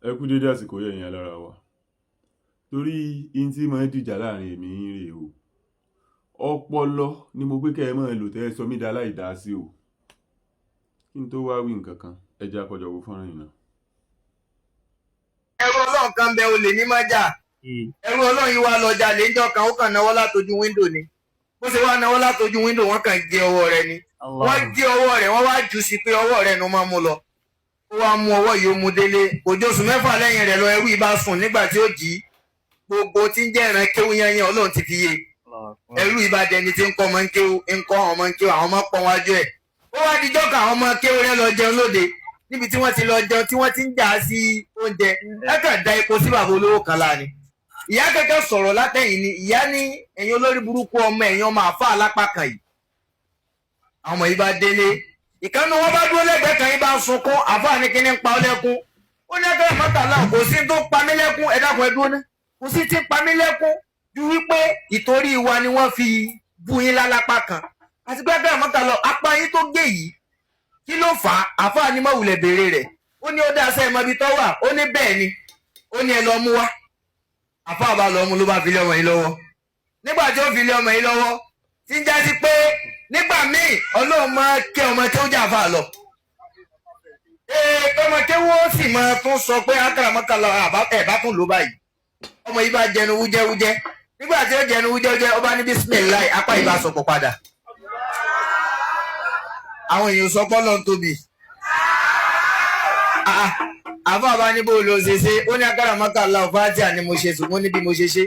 ẹ kú dédé àsìkò yẹn yẹn lára wa torí in tí mo ń dìjà láàrin èmi ń rè o ọpọlọ ni mo pé kẹ́ ẹ máa lò tẹ́ ẹ sọ mí dá láì dá sí o kí n tó wá wí nǹkan kan ẹ jẹ́ àkọjọ wo fọ́nrán yìí náà. ẹrú ọlọ́run kan bẹ olè ní májà ẹrú ọlọ́run yìí wá lọ jalè ńjọ́ kan ó kàn náwó látojú wíńdò ni bó ṣe wá náwó látojú wíńdò wọ́n kàn gé ọwọ́ rẹ̀ ni wọ́n gé ọwọ́ rẹ̀ wọ́n wá jù sí pé ọwọ́ rẹ̀ ni wọ́n máa mú lọ ó wá mú ọwọ́ yìí ó mú délé òjò oṣù mẹ́fà lẹ́yìn rẹ̀ lọ ẹrú yìí bá sùn nígbà tí ó jí gbogbo tí ń jẹ́ ìran kéwú yẹn ọlọ́run ti fi yé ẹrú yìí bá dẹni tí ń kọ́ ọmọ ń kéwú ń kọ́ ọmọ ń kéwú àwọn ọmọ pọ̀ wájú ẹ̀ ó wá dijọ́ kan àwọn ọmọ kéwú rẹ̀ lọ jẹun lóde níbi tí wọ́n ti lọ jẹun tí wọ́n ti ń jà sí oúnjẹ ẹ kàn da epo sí bàbá olówó kan láàrin ìyá kẹ́kẹ́ sọ̀rọ̀ látẹ̀yìn ni ìyá ní ẹ̀yin olórí burúkú ọmọ ẹ̀yin ọmọ àfa alápá kan yìí àwọn ọmọ yìí bá délé ìkànnì wọn bá dúró lẹ́gbẹ̀ẹ́ kan yìí bá ń sunkún àfa ní kíní ń pa ọ́ lẹ́kún ó ní ẹgbẹ́ mọ́tàlá kò sí tó pa mí lẹ́kún ẹ dákun ẹ dúró ná kò sí tí pa mí lẹ́kún ju wípé ìtorí wa ni wọ́n fi bú yín lálápá kan àti pé ẹgbẹ́ mọ́tàlá apá yín tó gé yìí kí ló fà á àfáà ní mọ̀wùlẹ̀ béèrè rẹ̀ ó ní ó dá sẹ́yìn mọ́bi tó wà ó ní bẹ́ẹ̀ ni ó ní ẹ lọ mú wá àfáà bá lọ mú ló bá fi lé ọmọ yìí lọ́wọ́ nígbà tí ó fi lé ọmọ yìí lọ́wọ́ tí ń já sí pé nígbà míì ọlọ́run máa ké ọmọ tí ó jà fà lọ ọmọ tí wọ́n sì máa tún sọ pé ákàràmọ́kàlà ẹ̀ bá tún lò báyìí ọmọ yìí bá jẹnu wújẹ́wújẹ́ nígbà tí ó jẹnu wújẹ́wújẹ́ ó bá ní bísímíláì apá yìí bá sọ̀pọ̀ padà àwọn èèyàn sọ pé Ọlọ́run tóbi àfọ àbá ní bó ló ṣe ṣe ó ní akáràmọ́kàlá ọ̀fáàtìà ni mo ṣe ṣùgbọ́n níbi mo ṣe ṣe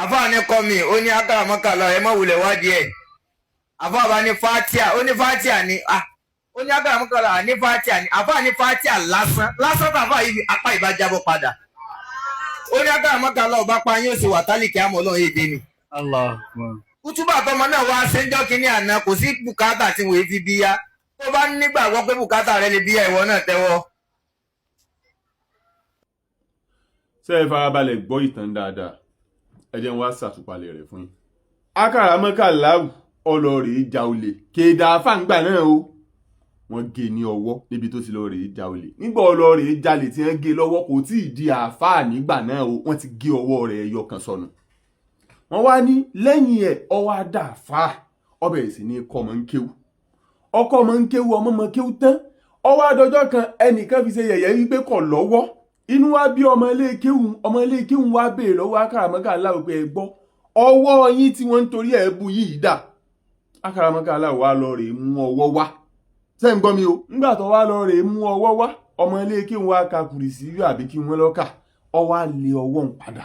àfọ àní kọ́ mi ó ní akáràmọ́kàlá ẹ má wulẹ̀ wádìí ẹ̀ àfọ àbá ní fátíà ó ní fátíà ni ó ní akáràmọ́kàlá ní fátíà ni àfọ àní fátíà lásán tàfà yìí apá ìbá jábọ́ padà ó ní akáràmọ́kàlá ọba pa yín ó sì wà tálíkì àmọ́ Ọlọ́run èdè ni. Kútúbà tọmọ náà wá ṣéńjọ́ kínní àná kò sí bùkátà tí wòye fi bíyá tó bá nígbàgbọ́ pé bùkátà rẹ lè bíyá ìwọ náà tẹ́wọ́. ṣé ẹ farabalẹ̀ gbọ́ ìtàn dáadáa ẹ jẹ́ n wá ṣàtúpalẹ̀ rẹ̀ fún yín. akáràmọ́kàlá ọlọ́ọ̀rẹ́ ja olè kéda fáǹgbà náà o wọ́n gé ní ọwọ́ níbi tó ti lọ́ọ̀rẹ́ ja olè nígbà ọlọ́ọ̀rẹ́ jalè tí wọ́n gé lọ́wọ́ kò tí ì di àáfàá nígbà náà o wọ́n ti gé ọwọ́ rẹ̀ ẹyọ kan sọnù wọ́n wá ní lẹ́yìn ẹ̀ ọwọ́ àdàfà ọbẹ̀ sì ní kọ́ ọmọ ń kéwú ọkọ ọmọ ń kéwú ọmọ ọmọ kéwú tán ọwọ́ àdọ́jọ́ kan ẹnìkan fi ṣe yẹ̀yẹ́ wípé kọ̀ lọ́wọ́ inú wa bí ọmọ ilé kéwú wa béèrè lọ́wọ́ akáràmọ́kàlá pé ẹ gbọ́ ọwọ́ yín tí wọ́n ń torí ẹ̀ bu yìí dà akáràmọ́kàlá wa lọ rè mú ọwọ́ wá sẹ́yìn gbọ́ mi o nígbà tó wá lọ rè mú ọwọ́ wá ọmọ ilé kéwú wa ka kùrìsì yóò àbí kí wọ́n lọ́kà ọwọ́ á lé ọwọ́ ń padà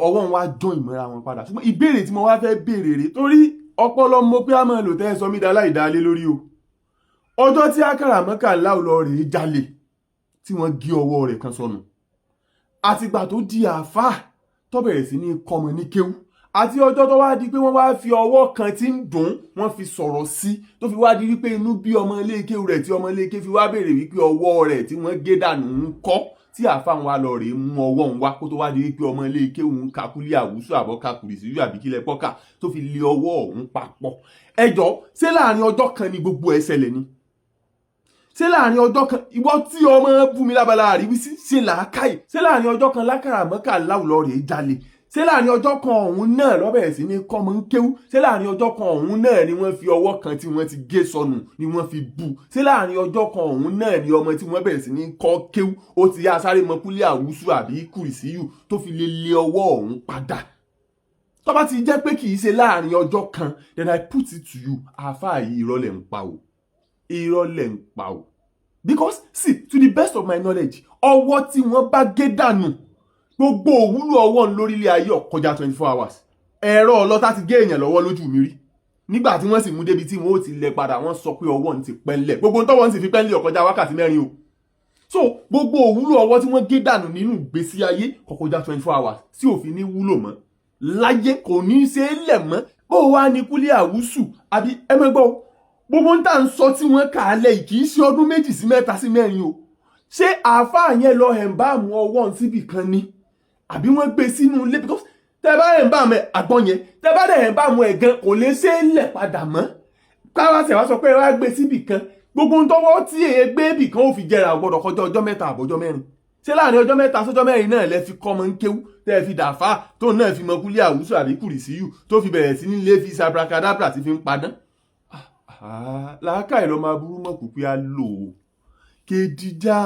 ọwọ́ wa jọ ìmọ̀ra wọn padà ṣùgbọ́n ìbéèrè tí mo wá fẹ́ béèrè rè torí ọpọlọ mo pé a máa lò tẹ́ ẹ sọ mí dá láì dálé lórí o ọjọ́ tí akáràmọ́kàlá lọ rèé jalè tí wọ́n gé ọwọ́ rẹ̀ kan sọnù àtìgbà tó di àáfàá tó bẹ̀rẹ̀ sí ní kọ́mọ ní kéwú àti ọjọ́ tó wá di pé wọ́n wá fi ọwọ́ kan tí ń dùn wọ́n fi sọ̀rọ̀ sí tó fi wá di wípé inú bí ọmọ ilé kéwú rẹ̀ tí ọmọ ilé kéwú fi wá béèrè wípé ọwọ́ rẹ̀ tí wọ́n gé dànù ń kọ́ tí àáfàá wa lọ rèé mú ọwọ́ ń wá kó tó wá di wípé ọmọ ilé kéwú ń kakúlé àwùsù àbọ̀ kakùrì sí àbí kílẹ̀ pọ́kà tó fi lé ọwọ́ ọ̀hún papọ̀ ẹjọ́ ṣé láàrin ọjọ́ kan ni gbogbo ẹ̀ ṣẹlẹ̀ ni ṣé láàrin ọjọ́ kan ìwọ tí ọmọ bú mi lábala àríwísí ṣe làákàyè ṣé láàrin ọjọ́ kan lákàràmọ́kàlá lọ rèé jalè ṣé láàrin ọjọ́ kan ọ̀hún náà lọ́bẹ̀rẹ̀ sí ní kọ́mọ ń kéwú ṣé láàrin ọjọ́ kan ọ̀hún náà ni wọ́n fi ọwọ́ kan tí wọ́n ti gé sọnù ni wọ́n fi bú ṣé láàrin ọjọ́ kan ọ̀hún náà ni ọmọ tí wọ́n bẹ̀rẹ̀ sí ní kọ́ kéwú ó ti yá sáré mọ́kúlé àwùsù àbí kùrìsíyù tó fi lé ọwọ́ ọ̀hún padà tó bá ti jẹ́ pé kì í ṣe láàrin ọjọ́ kan then I put it to you àáfàá yìí irọ́ lẹ̀ ń pa o because see to the best of my knowledge ọwọ́ tí wọ́n bá gé dànù gbogbo òwúlò ọwọ́ lórílẹ̀ ayé ọ̀kọjá 24 hours ẹ̀rọ ọlọ́tà ti gé èèyàn lọ́wọ́ lójú mi rí nígbà tí wọ́n sì mú débi tí wọ́n ó ti lẹ padà wọ́n sọ pé ọwọ́ ń ti pẹ́ńlẹ̀ gbogbo ń tọ́wọ́ ń sì fi pẹ́ńlẹ̀ ọ̀kọjá wákàtí 4 o so gbogbo òwúlò ọwọ́ tí wọ́n gé dànù nínú ìgbésí ayé ọ̀kọjá 24 hours tí òfin ní wúlò mọ́ láyé kò ní í ṣe é lẹ̀ mọ́ bó wá ní kúlé àwùsù àbí ẹmẹgbọ́ gbogbo ń tà ń sọ tí wọ́n kà á lẹ̀ kì í ṣe ọdún 2 sí 3 sí 4 o ṣé àáfàá yẹn lọ ẹ̀ ń bá àwọn ọwọ́ síbì kan ni àbí wọ́n gbé sínú ilé because tẹ́ bá ẹ̀ ń bá àwọn àgbọ̀n yẹn tẹ́ bá dẹ̀ ẹ̀ ń bá àwọn ẹ̀gán kò lè ṣe é lẹ̀ padà mọ́ káwá ṣe wá sọ pé wá gbé síbì kan gbogbo ń tọ́wọ́ tí èé gbé bì kan ó fi jẹrà gbọ́dọ̀ kọjá ọjọ́ mẹ́ta àbọ̀jọ́ mẹ́rin ṣé láàrin ọjọ́ mẹ́ta sọ́jọ́ mẹ́rin náà lẹ fi kọ́mọ ń kéwú tẹ́ fi dàfá tó náà fi mọ kúlé àwùsù àbí kùrìsíyù tó fi bẹ̀rẹ̀ sí nílé fi sabrakadabra ti fi ń padán. làákàyè lọ́mọ aburú mọ̀ kú pé a lò ó kédìjà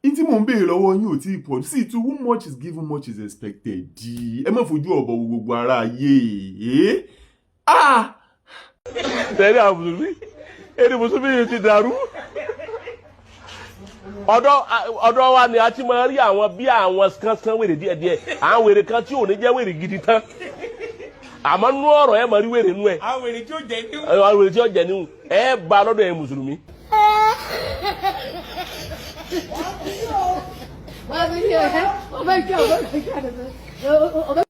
ní tí mò ń béèrè lọ́wọ́ yín ò tí ì pọ̀ sí too much is given much is expected ẹ má fojú ọ̀bọ wo gbogbo ara ayé. tẹ̀lé àwọn mùsùlùmí èdè mùsùlùmí yìí ti dàrú. ọ̀dọ̀ wa ni a ti máa rí àwọn bí àwọn kan wèrè díẹ̀díẹ̀ àwọn wèrè kan tí ò ní jẹ́ wèrè gidi tán àmọ́ nú ọ̀rọ̀ ẹ máa rí wèrè nú ẹ̀. àwọn wèrè tí ó jẹ níhùn ẹ bá lọ́dọ̀ ẹ mùsùlùmí. Why are you here? Oh my God!